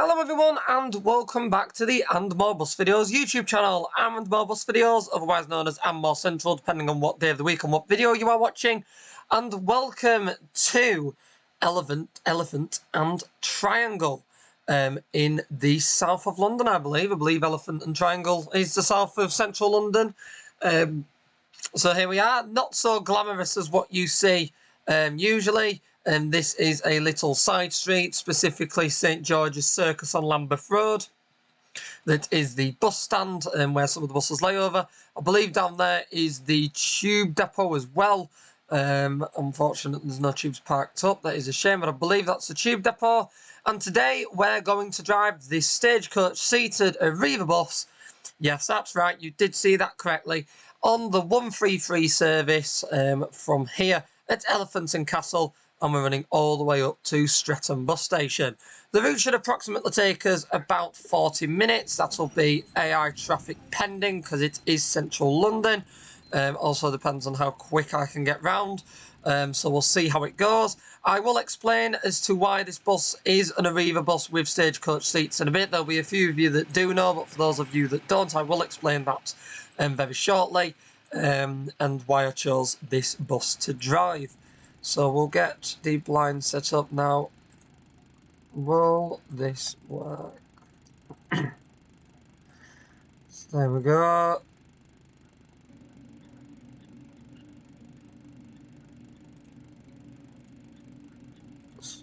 Hello everyone and welcome back to the And More Bus Videos YouTube channel. And More Bus Videos, otherwise known as And More Central, depending on what day of the week and what video you are watching. And welcome to Elephant and Triangle in the south of London, I believe. I believe Elephant and Triangle is the south of central London. So here we are, not so glamorous as what you see usually. This is a little side street, specifically St George's Circus on Lambeth Road. That is the bus stand where some of the buses lay over. I believe down there is the tube depot as well. Unfortunately, there's no tubes parked up. That is a shame, but I believe that's the tube depot. And today we're going to drive the Stagecoach seated Arriva bus. Yes, that's right, you did see that correctly. On the 133 service from here at Elephant and Castle, and we're running all the way up to Streatham bus station. The route should approximately take us about 40 minutes. That'll be AI traffic pending because it is central London. Also depends on how quick I can get round. So we'll see how it goes. I will explain as to why this bus is an Arriva bus with Stagecoach seats in a bit. There'll be a few of you that do know, but for those of you that don't, I will explain that very shortly, and why I chose this bus to drive. So we'll get the blind set up now. Will this work? So there we go.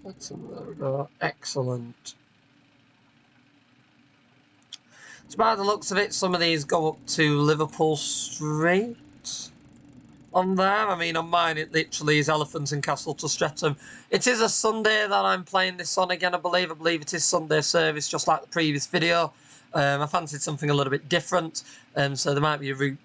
There we go. Excellent. So by the looks of it, some of these go up to Liverpool Street. On there, I mean on mine it literally is Elephant and Castle to Streatham. It is a Sunday that I'm playing this on again, I believe it is Sunday service just like the previous video. I fancied something a little bit different, so there might be a route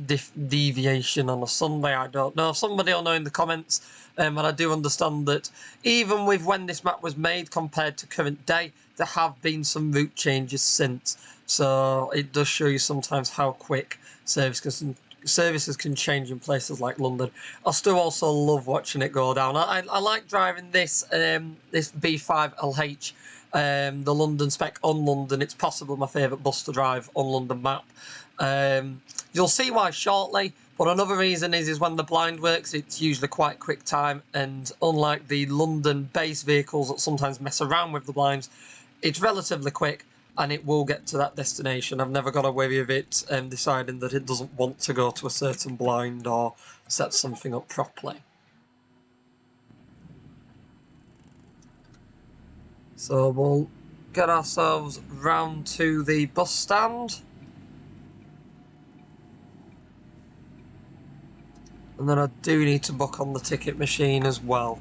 deviation on a Sunday, I don't know. Somebody will know in the comments, and I do understand that even with when this map was made compared to current day, there have been some route changes since. So it does show you sometimes how quick services can change in places like London. I still also love watching it go down. I like driving this this B5LH, the London spec on London. It's possibly my favourite bus to drive on London map. You'll see why shortly, but another reason is when the blind works, it's usually quite quick time, and unlike the London base vehicles that sometimes mess around with the blinds, it's relatively quick. And it will get to that destination. I've never got away with it deciding that it doesn't want to go to a certain blind or set something up properly. So we'll get ourselves round to the bus stand. And then I do need to book on the ticket machine as well.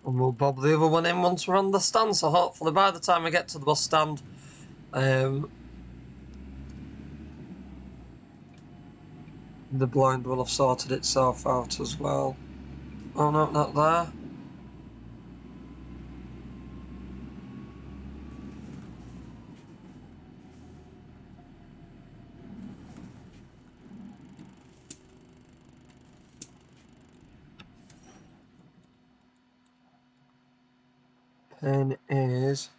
And we'll bob the other one in once we're on the stand, so hopefully by the time I get to the bus stand, the blind will have sorted itself out as well. Oh no, not there. Pen is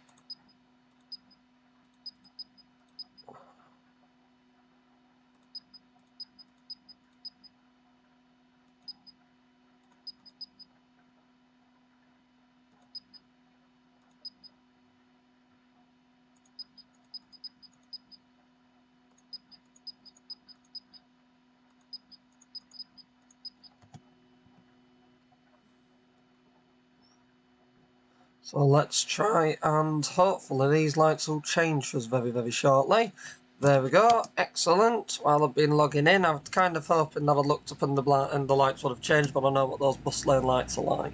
so let's try, and hopefully these lights will change for us very, very shortly. There we go, excellent. While I've been logging in, I was kind of hoping that I looked up and the lights would have changed, but I know what those bus lane lights are like.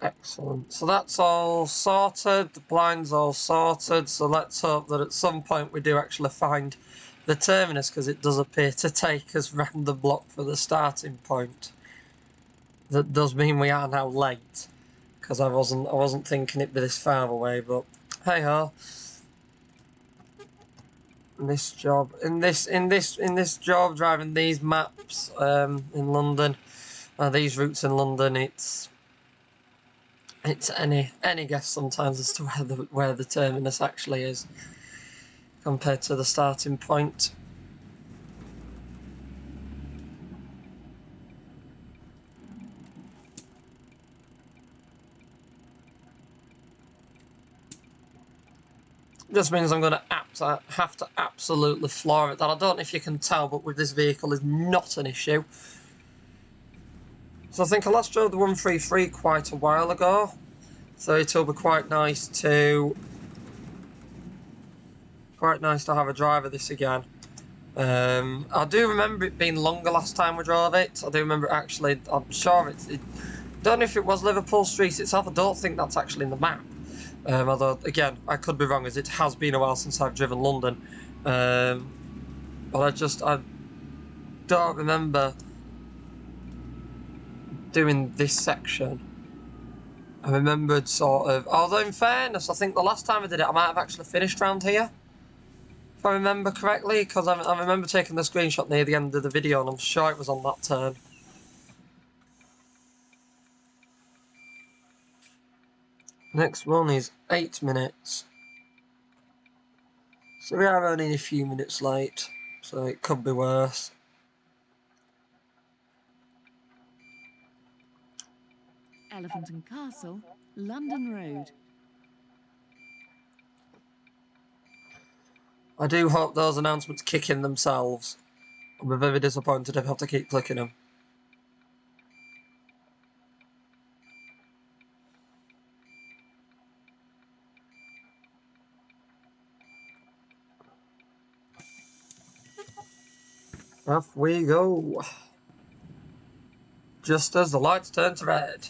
Excellent. So that's all sorted. The blind's all sorted. So let's hope that at some point we do actually find the terminus, because it does appear to take us round the block for the starting point. That does mean we are now late, because I wasn't thinking it'd be this far away. But hey ho. In this job, driving these maps in London, these routes in London, it's any guess sometimes as to where the terminus actually is compared to the starting point. Just means I'm going to have to absolutely floor it. That I don't know if you can tell, but with this vehicle is not an issue. So I think I last drove the 133 quite a while ago, so it'll be quite nice to have a drive of this again. I do remember it being longer last time we drove it. I do remember actually. I'm sure it don't know if it was Liverpool Street itself. I don't think that's actually in the map. Although, again, I could be wrong, as it has been a while since I've driven London. But I don't remember doing this section. I remembered sort of... Although, in fairness, I think the last time I did it, I might have actually finished round here. If I remember correctly, because I remember taking the screenshot near the end of the video, and I'm sure it was on that turn. Next one is 8 minutes. So we are only a few minutes late, so it could be worse. Elephant and Castle, London Road. I do hope those announcements kick in themselves. I'll be very disappointed if I have to keep clicking them. Off we go. Just as the lights turn to red.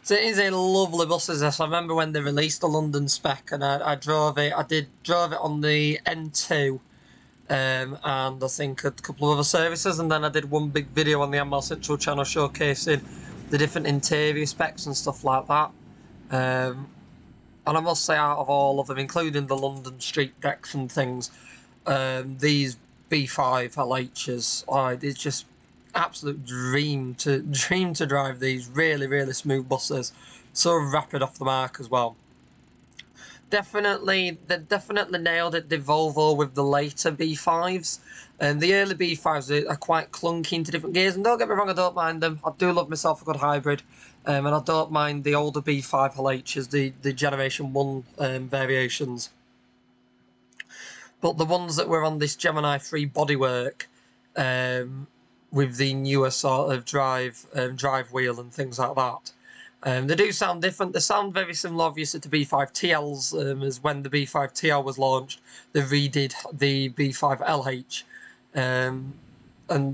So it is a lovely bus, is this. I remember when they released the London spec, and I drove it. Drove it on the N2, and I think a couple of other services, and then I did one big video on the ML Central channel showcasing the different interior specs and stuff like that. And I must say, out of all of them, including the London street decks and things, these B5LHs, it's just absolute dream to drive these. Really smooth buses, so rapid off the mark as well. They definitely nailed it, the Volvo, with the later B5s. And the early B5s are quite clunky into different gears, and don't get me wrong, I don't mind them. I do love myself a good hybrid, and I don't mind the older B5LHs, the Generation 1 variations. But the ones that were on this Gemini 3 bodywork, with the newer sort of drive wheel and things like that, they do sound different. They sound very similar, obviously, to B5TLs, as when the B5TL was launched, they redid the B5LH. And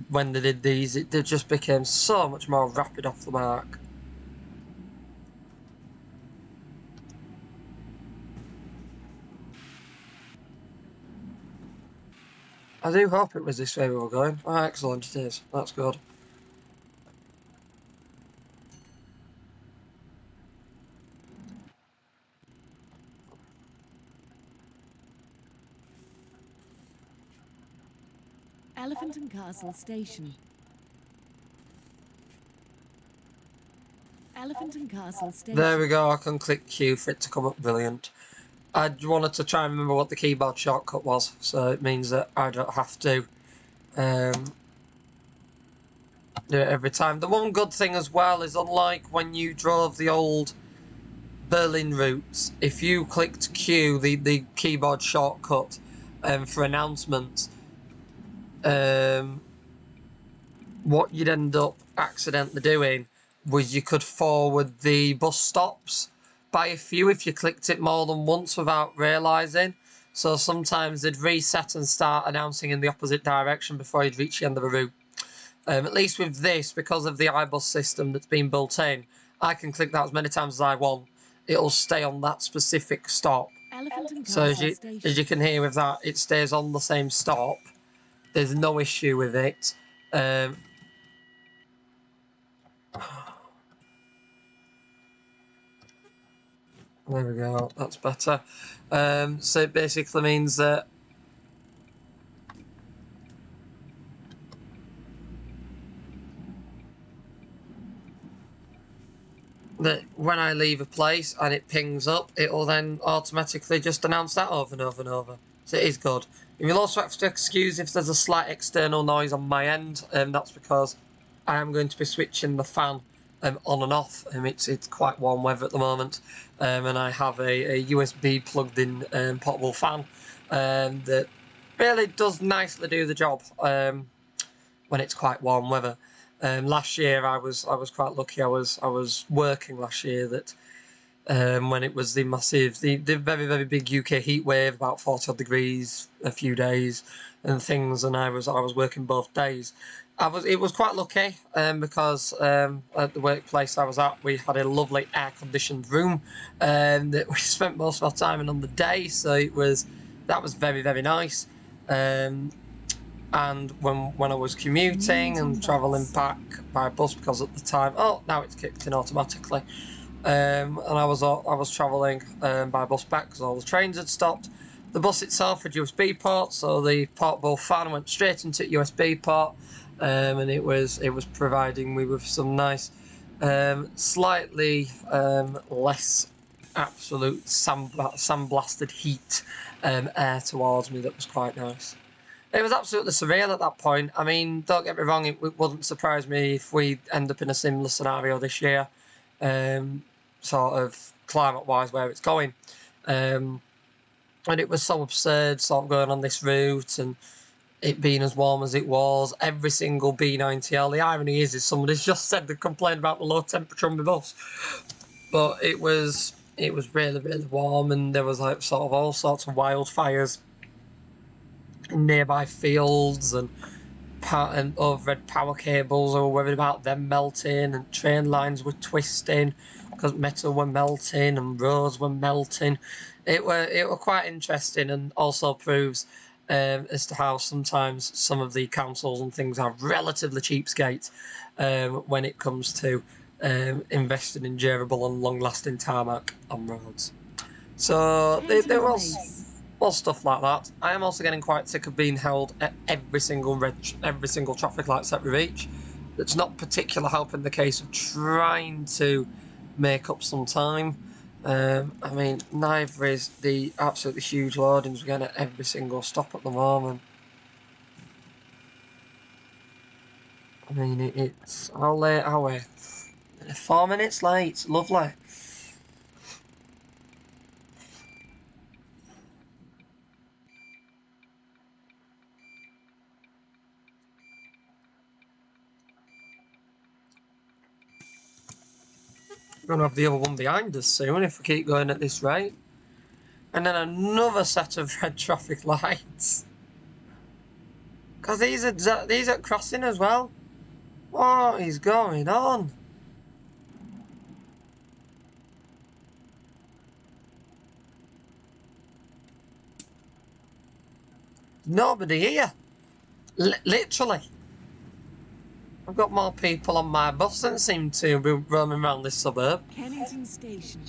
when they did these, they just became so much more rapid off the mark. I do hope it was this way we were going. Oh, excellent, it is. That's good. Elephant and Castle Station. Elephant and Castle Station. There we go, I can click Q for it to come up. Brilliant. I wanted to try and remember what the keyboard shortcut was, so it means that I don't have to do it every time. The one good thing as well is, unlike when you drove the old Berlin routes, if you clicked Q, the keyboard shortcut for announcements, what you'd end up accidentally doing was you could forward the bus stops by a few if you clicked it more than once without realising. So sometimes they'd reset and start announcing in the opposite direction before you'd reach the end of a route. At least with this, because of the iBus system that's been built in, I can click that as many times as I want. It'll stay on that specific stop. Elephant and So Castle as Station. you can hear with that, it stays on the same stop. There's no issue with it. There we go, that's better. So it basically means that when I leave a place and it pings up, it will then automatically just announce that over and over and over. So it is good. And you'll also have to excuse if there's a slight external noise on my end, that's because I am going to be switching the fan on and off. It's quite warm weather at the moment, and I have a USB plugged in portable fan that really does nicely do the job when it's quite warm weather. Last year I was quite lucky. I was working last year that when it was the very very big UK heat wave, about 40 odd degrees, a few days and things, and I was working both days. It was quite lucky because at the workplace I was at, we had a lovely air conditioned room that we spent most of our time in on the day, so that was very very nice. And when I was commuting and travelling back by bus, because at the time, now it's kicked in automatically, and I was travelling by bus back because all the trains had stopped. The bus itself had USB ports, so the portable fan went straight into USB port, and it was providing me with some nice, slightly less absolute sandblasted heat air towards me. That was quite nice. It was absolutely surreal at that point. I mean, don't get me wrong, it wouldn't surprise me if we end up in a similar scenario this year, sort of climate-wise, where it's going. And it was so absurd, sort of going on this route and it being as warm as it was. Every single B90L. The irony is somebody's just said they complained about the low temperature on the bus, but it was really really warm, and there was like sort of all sorts of wildfires in nearby fields and overhead power cables. I was worried about them melting, and train lines were twisting because metal were melting and roads were melting. It were quite interesting, and also proves as to how sometimes some of the councils and things are relatively cheapskate when it comes to investing in durable and long-lasting tarmac on roads. So there was stuff like that. I am also getting quite sick of being held at every single traffic light set we reach. That's not particularly helping the case of trying to make up some time. I mean, neither is the absolutely huge loadings we're getting at every single stop at the moment. I mean, it's how late are we? 4 minutes late. Lovely. We're going to have the other one behind us soon if we keep going at this rate. And then another set of red traffic lights. Because these are crossing as well. What is going on? Nobody here. Literally. I've got more people on my bus than seem to be roaming around this suburb. Kennington Station.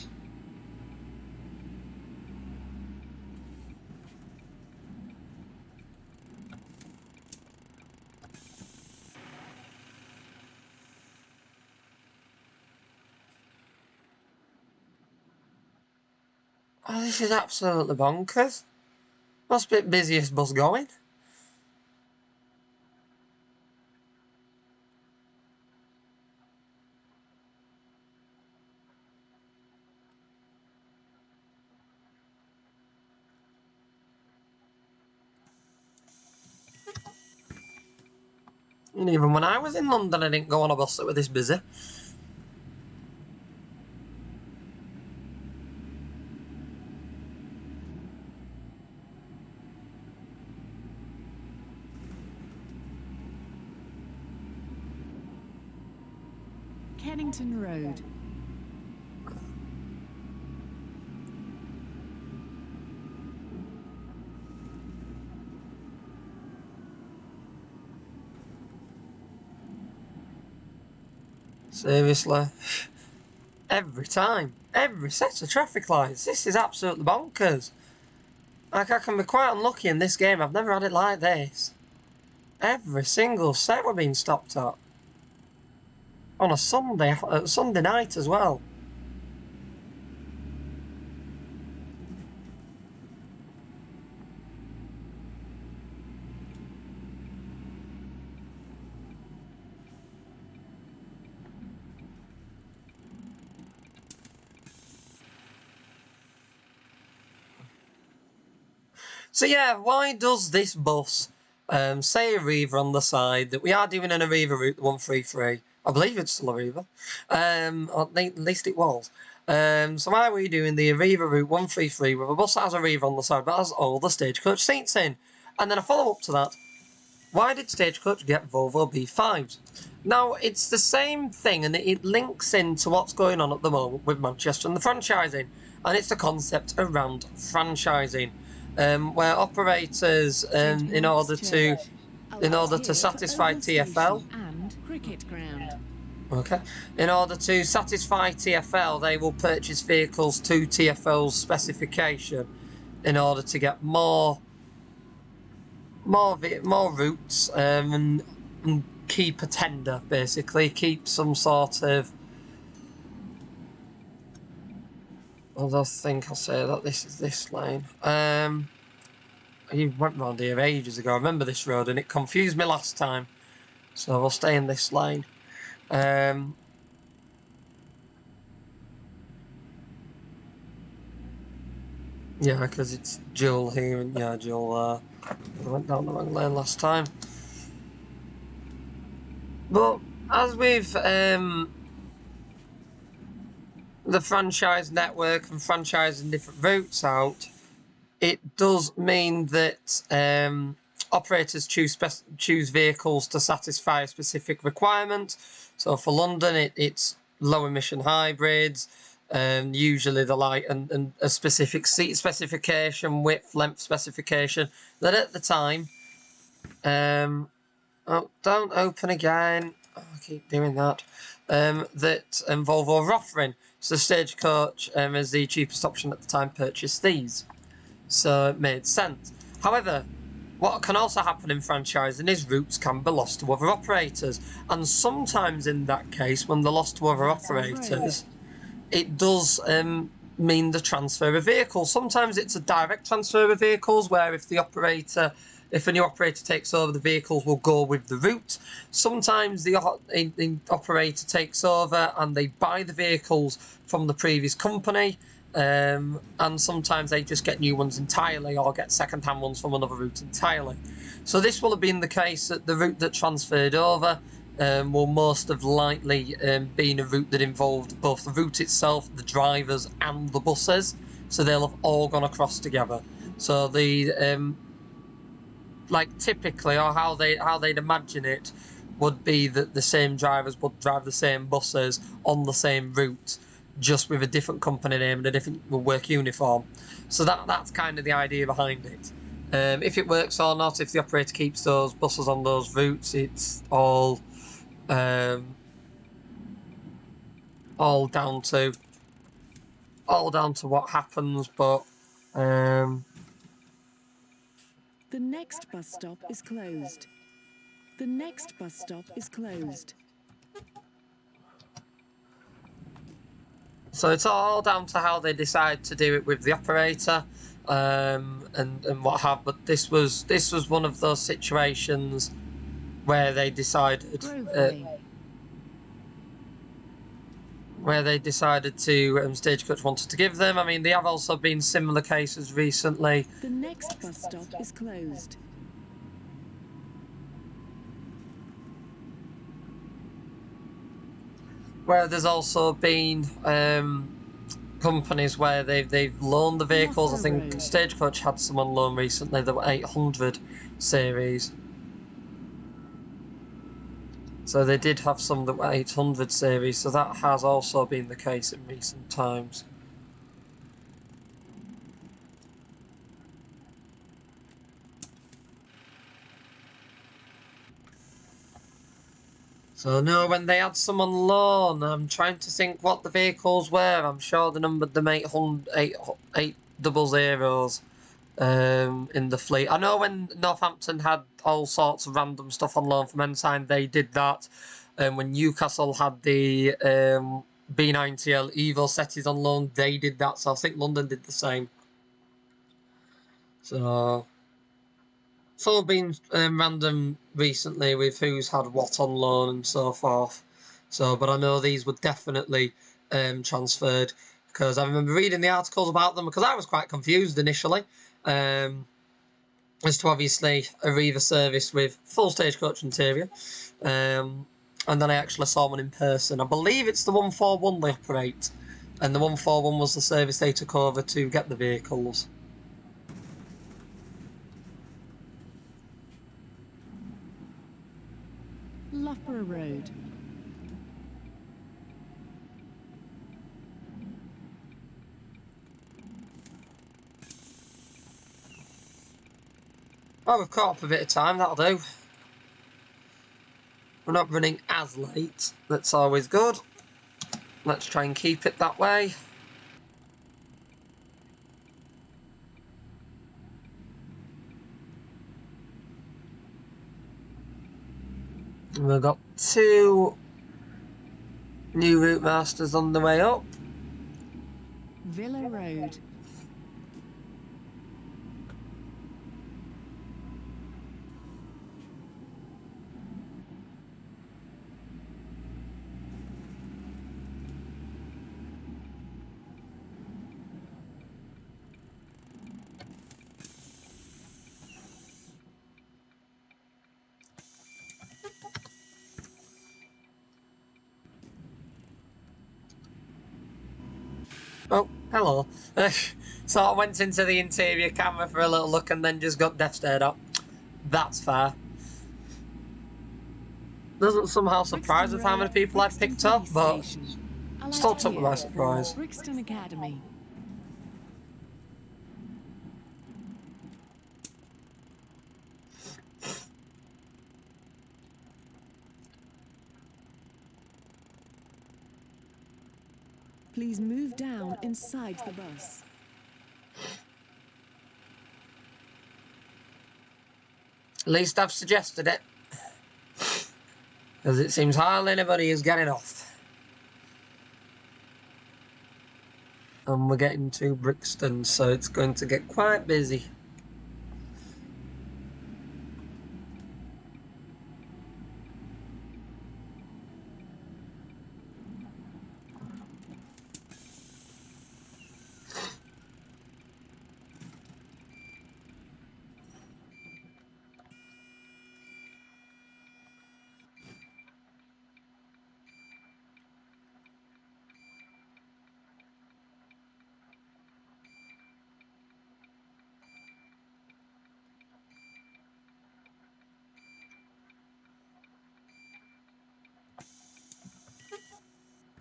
Oh, this is absolutely bonkers. Must be the busiest bus going. And even when I was in London, I didn't go on a bus that was this busy. Kennington Road. Seriously. Every time. Every set of traffic lights. This is absolutely bonkers. Like, I can be quite unlucky in this game. I've never had it like this. Every single set we're being stopped at. On a Sunday night as well. So yeah, why does this bus say Arriva on the side, that we are doing an Arriva route 133? I believe it's still Arriva. Or at least it was. So why are we doing the Arriva route 133 with a bus that has Arriva on the side but has all the Stagecoach seats in? And then a follow-up to that, why did Stagecoach get Volvo B5s? Now, it's the same thing, and it links into what's going on at the moment with Manchester and the franchising. And it's the concept around franchising. Where operators, in order to satisfy TfL, And cricket ground. okay, in order to satisfy TfL, they will purchase vehicles to TfL's specification, in order to get more routes, and keep a tender, basically keep some sort of. I think I'll say that this is this lane. You went round here ages ago. I remember this road and it confused me last time. So we'll stay in this lane. Yeah, because it's dual here and yeah, dual there. I went down the wrong lane last time. But as with the franchise network and franchising different routes out, it does mean that operators choose vehicles to satisfy a specific requirement. So for London, it's low emission hybrids, usually the light and a specific seat specification, width, length specification. That at the time, oh, don't open again. Oh, I keep doing that. That Volvo are offering. So Stagecoach, as the cheapest option at the time, purchased these. So it made sense. However, what can also happen in franchising is routes can be lost to other operators. And sometimes in that case, when they're lost to other operators, it does mean the transfer of vehicles. Sometimes it's a direct transfer of vehicles, where if a new operator takes over, the vehicles will go with the route. Sometimes the operator takes over and they buy the vehicles from the previous company. And sometimes they just get new ones entirely, or get second-hand ones from another route entirely. So this will have been the case that the route that transferred over will most have likely been a route that involved both the route itself, the drivers, and the buses. So they'll have all gone across together. So the like typically, or how they'd imagine it, would be that the same drivers would drive the same buses on the same route, just with a different company name and a different work uniform. So that's kind of the idea behind it. If it works or not, if the operator keeps those buses on those routes, it's all down to what happens. But The next bus stop is closed. The next bus stop is closed. so it's all down to how they decide to do it with the operator, and what have. But this was one of those situations where they decided to Stagecoach wanted to give them. I mean, there have also been similar cases recently. The next bus stop is closed. Where there's also been companies where they've loaned the vehicles. I think Stagecoach had some on loan recently. There were 800 series. So they did have some that were 800 series, so that has also been the case in recent times. So no, when they had some on loan, I'm trying to think what the vehicles were. I'm sure they numbered them 800 in the fleet. I know when Northampton had all sorts of random stuff on loan from Ensign, they did that. When Newcastle had the B90L Evo Setties on loan, they did that. So I think London did the same. So it's all been random recently with who's had what on loan and so forth. So, but I know these were definitely transferred, because I remember reading the articles about them, because I was quite confused initially as to obviously Arriva service with full Stagecoach interior. And then I actually saw one in person. I believe it's the 141 they operate, and the 141 was the service they took over to get the vehicles. Loughborough Road. Oh, we've caught up a bit of time, that'll do. We're not running as late, that's always good. Let's try and keep it that way. And we've got 2 new route masters on the way up. Villa Road. Oh, hello. So I went into the interior camera for a little look and then just got death stared at. That's fair. Doesn't somehow surprise with how many people I've picked up, but still took me by surprise. Brixton Academy. Please move down inside the bus. At least I've suggested it, because it seems hardly anybody is getting off. And we're getting to Brixton, so it's going to get quite busy.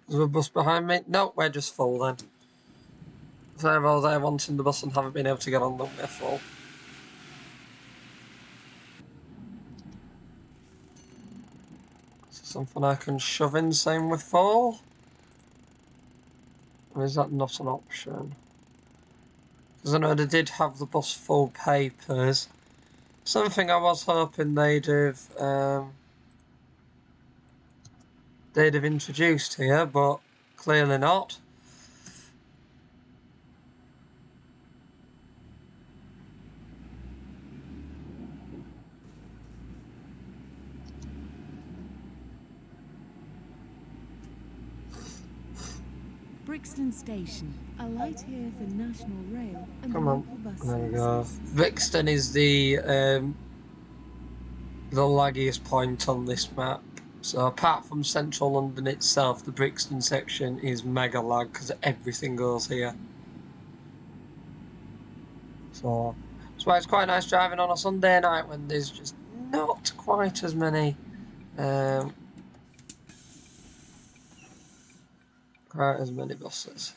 Is there a bus behind me? No, we're just full then. If they're all there wanting the bus and haven't been able to get on them, we're full. Is there something I can shove in saying we're full? Or is that not an option? Because I know they did have the bus full papers. Something I was hoping they'd have introduced here, but clearly not. Brixton Station. Alight here for National Rail and Come local on, bus there we go. services. Brixton is the laggiest point on this map. So apart from central London itself, the Brixton section is mega lag because everything goes here. So that's why it's quite nice driving on a Sunday night when there's just not quite as many quite as many buses.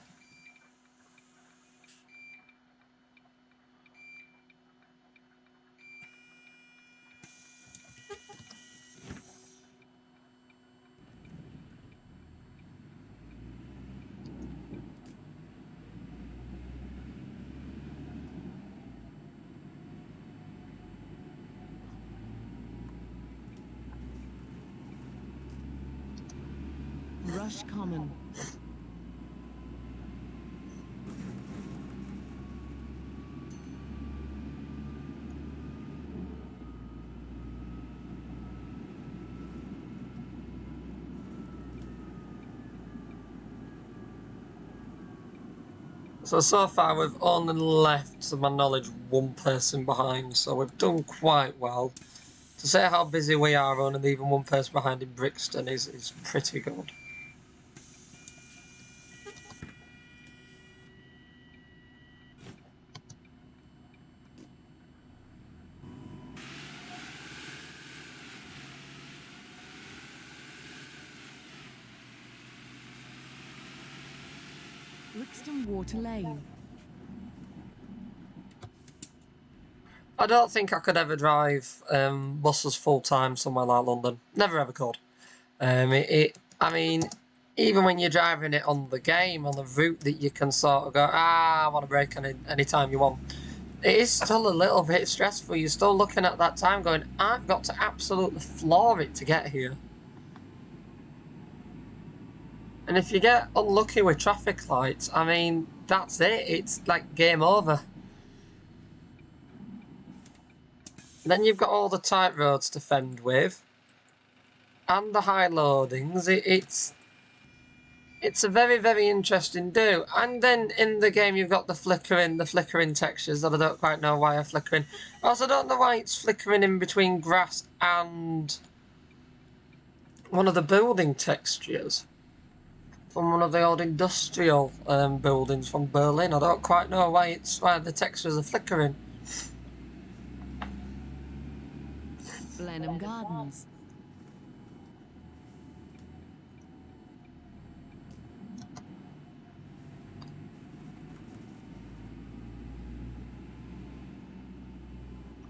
Rush Common. So far we've only left, to my knowledge, one person behind, so we've done quite well. To say how busy we are, only leaving one person behind in Brixton is pretty good. Brixton Water Lane. I don't think I could ever drive buses full time somewhere like London. Never ever could. I mean, even when you're driving it on the game, on the route that you can sort of go, I want to brake any time you want. It is still a little bit stressful. You're still looking at that time going, I've got to absolutely floor it to get here. And if you get unlucky with traffic lights, I mean, that's it. It's like game over. Then you've got all the tight roads to fend with, and the high loadings. It's a very, very interesting do. And then in the game you've got the flickering textures that I don't quite know why are flickering. I also don't know why it's flickering in between grass and one of the building textures from one of the old industrial buildings from Berlin. I don't quite know why the textures are flickering. Blenheim Gardens.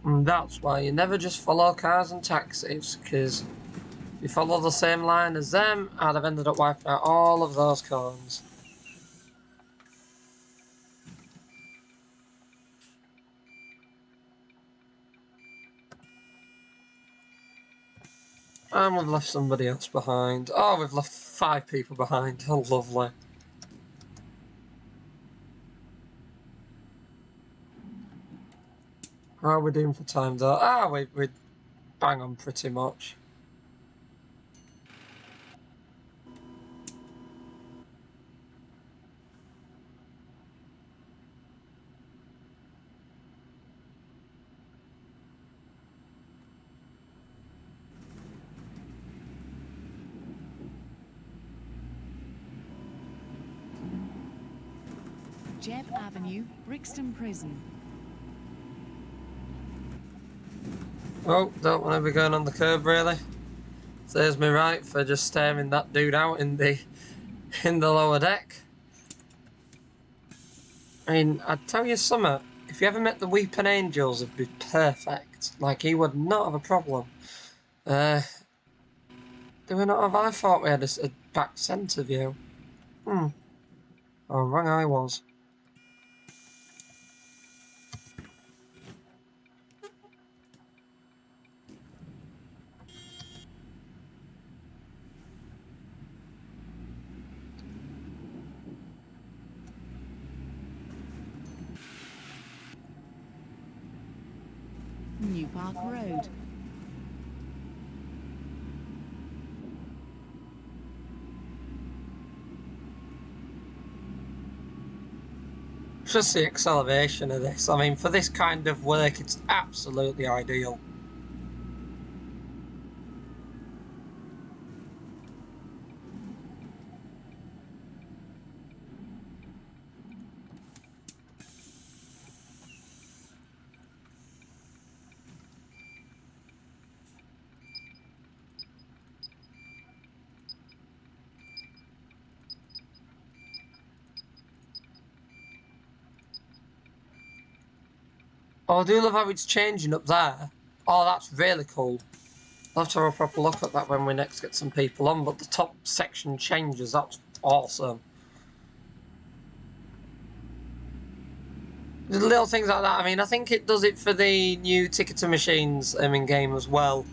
And that's why you never just follow cars and taxis, because if you follow the same line as them, I'd have ended up wiping out all of those cones. And we've left somebody else behind. Oh, we've left 5 people behind. Oh, lovely. How are we doing for time though? We bang on pretty much. Jebb Avenue, Brixton Prison. Oh, don't want to be going on the curb really. Saves me right for just staring that dude out in the lower deck. I mean, I'd tell you something. If you ever met the Weeping Angels, it'd be perfect. Like, he would not have a problem. Do we not have? I thought we had a back centre view. Oh, wrong I was. New Park Road. Just the acceleration of this. I mean, for this kind of work, it's absolutely ideal. Oh, I do love how it's changing up there. Oh, that's really cool. I'll have to have a proper look at that when we next get some people on, but the top section changes. That's awesome. The little things like that. I mean, I think it does it for the new ticketing machines in-game as well.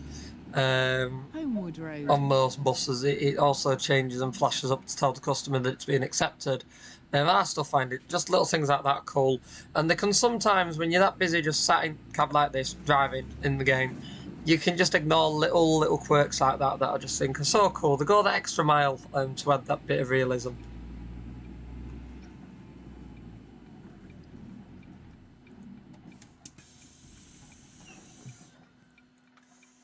Homewood Road. On most buses, it also changes and flashes up to tell the customer that it's being accepted. And I still find it, just little things like that cool. And they can sometimes, when you're that busy just sat in a cab like this, driving in the game, you can just ignore little quirks like that I just think are so cool. They go that extra mile to add that bit of realism.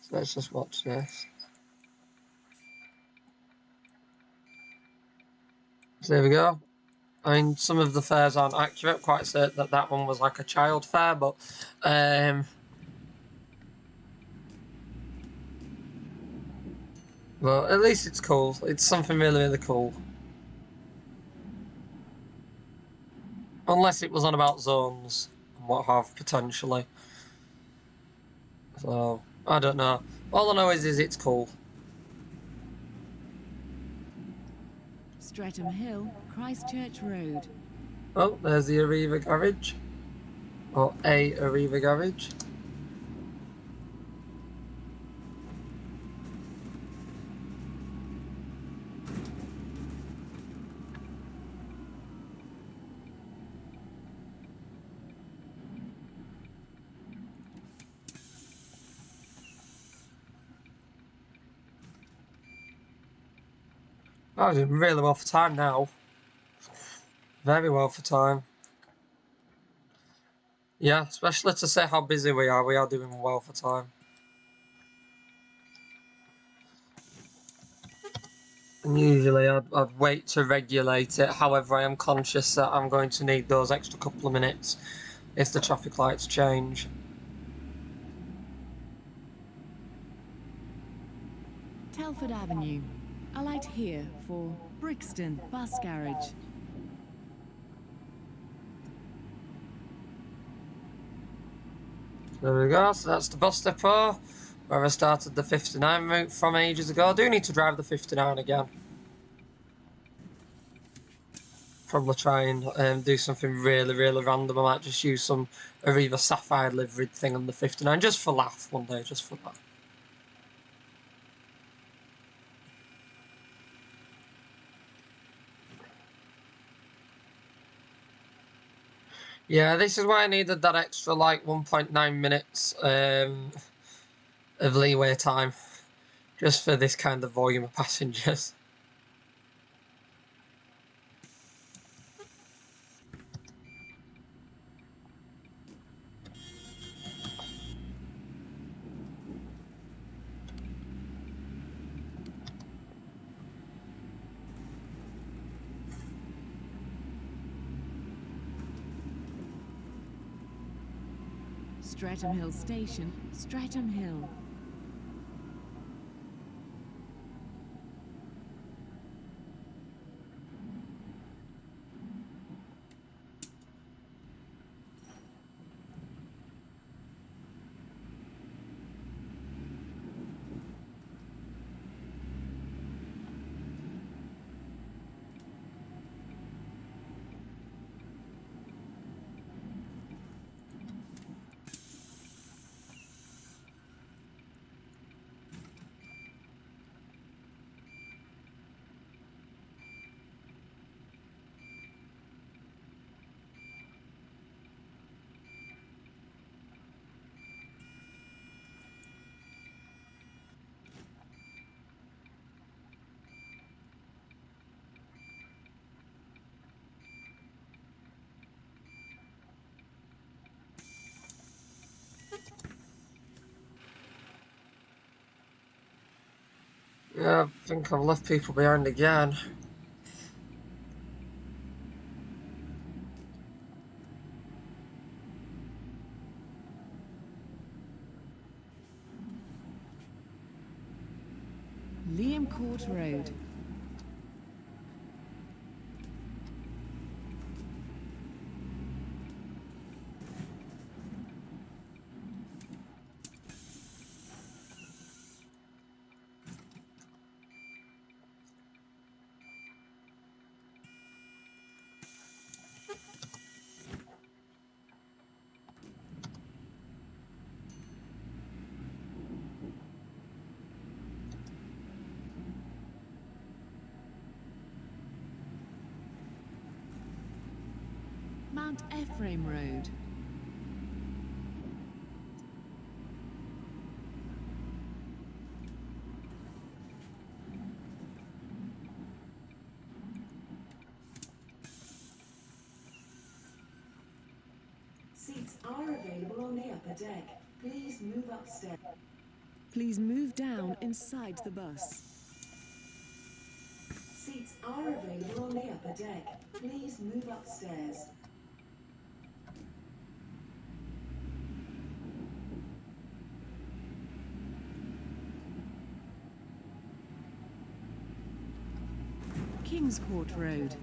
So let's just watch this. So there we go. I mean, some of the fares aren't accurate. Quite certain that one was like a child fare, but at least it's cool. It's something really cool. Unless it was on about zones and what have, potentially. So, I don't know. All I know is it's cool. Streatham Hill, Christchurch Road. Oh, there's the Arriva garage. Or a Arriva garage. I'm doing really well for time now. Very well for time. Yeah, especially to say how busy we are doing well for time. And usually I'd wait to regulate it, however I am conscious that I'm going to need those extra couple of minutes if the traffic lights change. Telford Avenue. Alight here for Brixton Bus Garage. There we go, so that's the bus depot where I started the 59 route from ages ago. I do need to drive the 59 again. Probably try and do something really random. I might just use some Arriva Sapphire liveried thing on the 59 just for laugh one day, just for that. Yeah, this is why I needed that extra like 1.9 minutes of leeway time just for this kind of volume of passengers. Streatham Hill Station, Streatham Hill. Yeah, I think I've left people behind again. Liam Court Road. Mount Ephraim Road. Seats are available on the upper deck. Please move upstairs. Please move down inside the bus. Seats are available on the upper deck. Please move upstairs. Kings Court Road.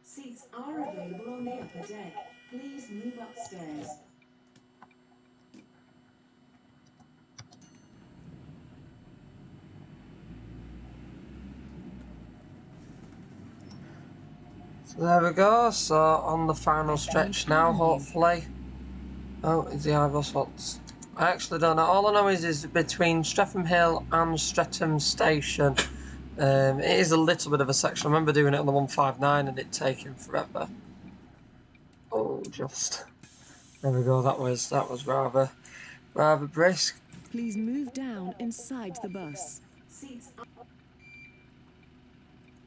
Seats are available on the upper deck. Please move upstairs. So there we go, so on the final stretch now, hopefully. Oh, is the Arriva slots? I actually don't know. All I know is between Streatham Hill and Streatham Station. It is a little bit of a section. I remember doing it on the 159 and it taking forever. Oh, just there we go. That was rather brisk. Please move down inside the bus.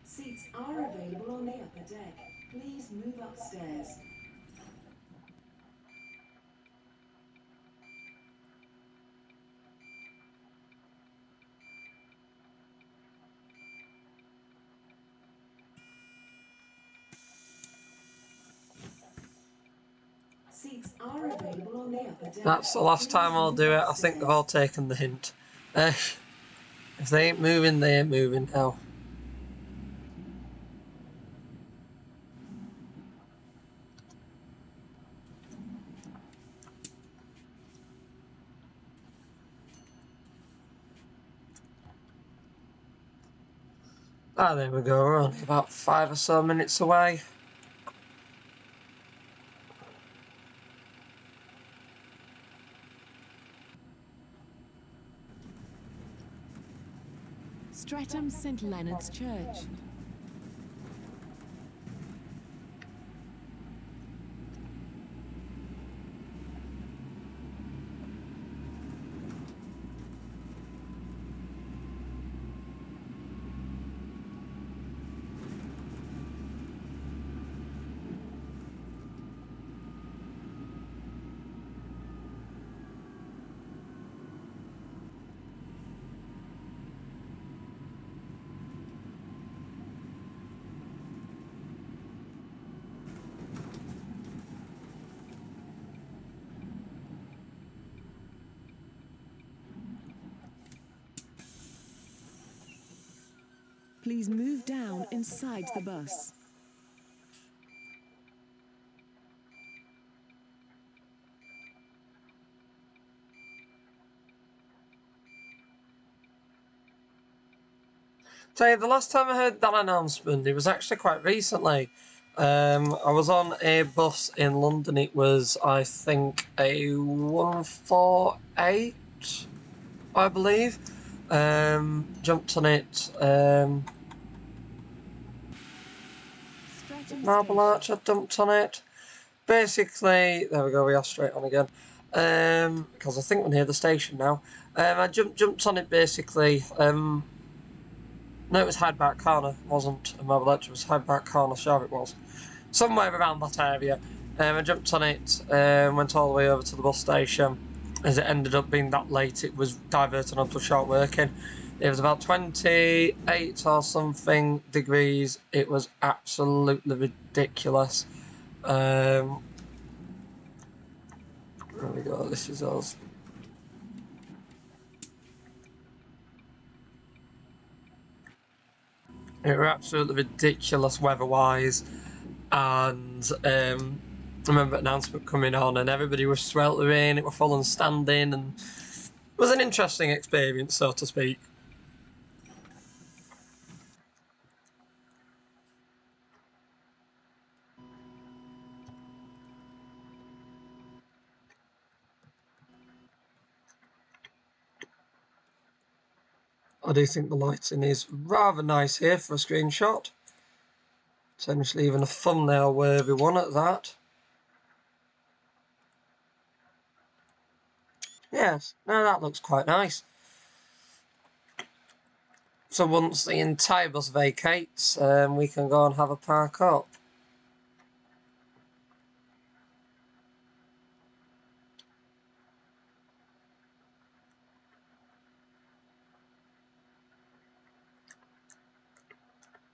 Seats are available on the upper deck. Please move upstairs. Seats are available on the upper deck. That's the last time I'll do it. I think they've all taken the hint. If they ain't moving, they ain't moving now. Ah, there we go. We're only about 5 or so minutes away. Streatham St Leonard's Church. Please move down inside the bus. Tell you, the last time I heard that announcement, it was actually quite recently. I was on a bus in London. It was, I think, a 148, I believe. Jumped on it. Streatham Marble Station. Arch, I dumped on it. Basically, there we go, we are straight on again. Because I think we're near the station now. I jumped on it basically. No, it was Hyde Park Corner. It wasn't a Marble Arch, it was Hyde Park Corner, sure it was. Somewhere around that area. I jumped on it, went all the way over to the bus station. As it ended up being that late, it was diverted onto short working. It was about 28 or something degrees. It was absolutely ridiculous. There we go, this is us. It was absolutely ridiculous weather-wise, and I remember an announcement coming on and everybody was sweltering, it was full and standing, and it was an interesting experience, so to speak. I do think the lighting is rather nice here for a screenshot. Potentially even a thumbnail worthy one at that. Yes, no, that looks quite nice. So once the entire bus vacates, we can go and have a park up.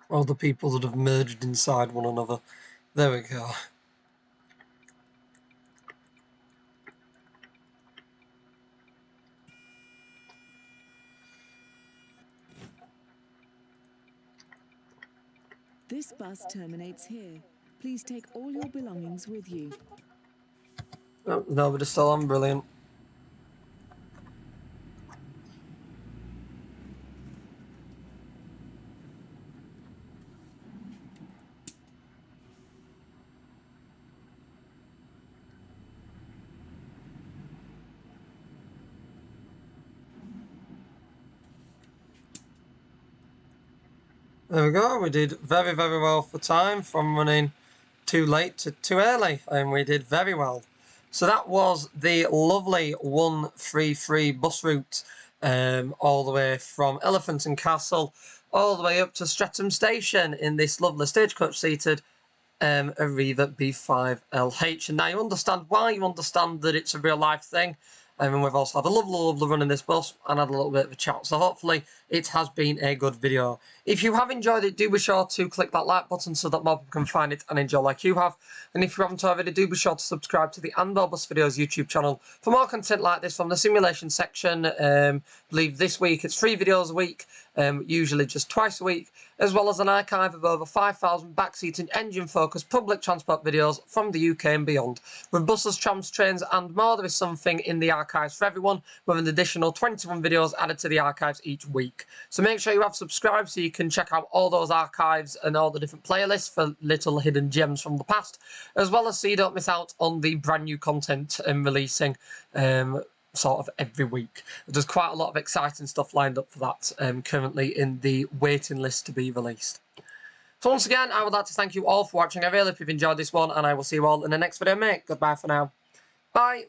All the people that have merged inside one another. There we go. This bus terminates here. Please take all your belongings with you. Oh, nobody's still on, brilliant. There we go, we did very, very well for time, from running too late to too early, and we did very well. So that was the lovely 133 bus route, all the way from Elephant and Castle, all the way up to Streatham Station in this lovely Stagecoach seated Arriva B5LH. And now you understand why, you understand that it's a real life thing. And we've also had a lovely, lovely run in this bus and had a little bit of a chat. So hopefully it has been a good video. If you have enjoyed it, do be sure to click that like button so that more people can find it and enjoy like you have. And if you haven't already, do be sure to subscribe to the And More Bus Videos YouTube channel for more content like this from the simulation section. I believe this week it's 3 videos a week, usually just twice a week, as well as an archive of over 5,000 backseating engine-focused public transport videos from the UK and beyond. With buses, trams, trains and more, there is something in the archives for everyone, with an additional 21 videos added to the archives each week. So make sure you have subscribed so you can check out all those archives and all the different playlists for little hidden gems from the past, as well as so you don't miss out on the brand new content releasing sort of every week. There's quite a lot of exciting stuff lined up for that, currently in the waiting list to be released. So once again, I would like to thank you all for watching. I really hope you've enjoyed this one, and I will see you all in the next video, mate. Goodbye for now. Bye.